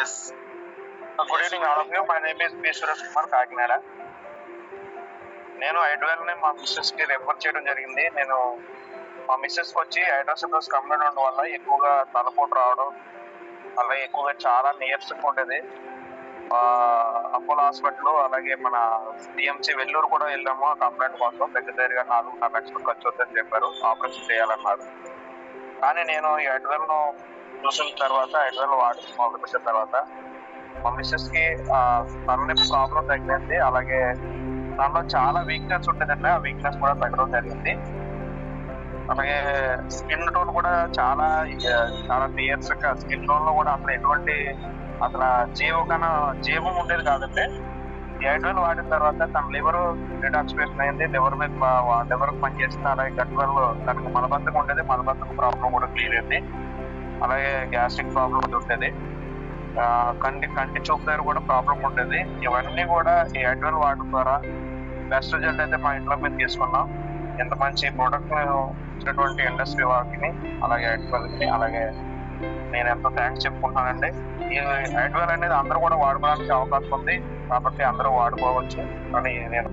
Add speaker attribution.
Speaker 1: Yes. Good evening all of you. My name is B Suresh Kumar, Kakinada. నేను ఐడ్వెల్ ని మా మిస్సెస్ కి రెఫర్ చేయడం జరిగింది. నేను మా మిస్సెస్ కి వచ్చి హైడ్రోసిటోస్ కంప్లైంట్ ఉండడం వల్ల ఎక్కువగా తలపోటు రావడం, అలాగే ఎక్కువగా చాలా నీరసంగా ఉండేది. అపోలో హాస్పిటల్ అలాగే మన డిఎంసి వెల్లూరు కూడా వెళ్ళాము ఆ కంప్లైంట్ కోసం. దగ్గరగా 4.5 లక్షలు ఖర్చు అవుతుందని చెప్పారు, ఆపరేషన్ చేయాలన్నారు. కానీ నేను ఈ ఐడ్వెల్ ను చూసిన తర్వాత, ఐడ్వెల్ వాడి మొదలుపెట్టిన తర్వాత మా మిస్సెస్ కి తలనొప్పి ప్రాబ్లం తగ్గింది. అలాగే దానిలో చాలా వీక్నెస్ ఉండేదండి, ఆ వీక్నెస్ కూడా తగ్గడం జరిగింది. అలాగే స్కిన్ టోన్ కూడా చాలా క్లియర్స్ గా, స్కిన్ టోన్ లో కూడా అసలు ఎటువంటి అసలు జీవం ఉండేది కాదండి. ఈ ఐడ్వెల్ వాడిన తర్వాత తన లివర్ డిటాక్సిఫికేషన్ అయింది, లివర్ పనిచేసింది. అలాగే గట్వెల్ తనకు మలబద్ధకం ఉండేది, మలబద్ధకం ప్రాబ్లం కూడా క్లియర్ అయింది. అలాగే గ్యాస్ట్రిక్ ప్రాబ్లం ఉండేది, కంటి చూపు దగ్గర కూడా ప్రాబ్లం ఉండేది. ఇవన్నీ కూడా ఈ ఐడ్వెల్ వాడడం ద్వారా బెస్ట్ రిజల్ట్ అయితే మా ఇంట్లో మేము తీసుకున్నాం. ఎంత మంచి ప్రోడక్ట్ ఇచ్చినటువంటి ఇండస్ట్రీ వారికి, అలాగే ఐడ్వెల్కి, అలాగే నేను ఎంతో థ్యాంక్స్ చెప్పుకుంటున్నానండి. ఈ ఐడ్వెల్ అనేది అందరూ కూడా వాడుకోవడానికి అవకాశం ఉంది, కాబట్టి అందరూ వాడుకోవచ్చు అని నేను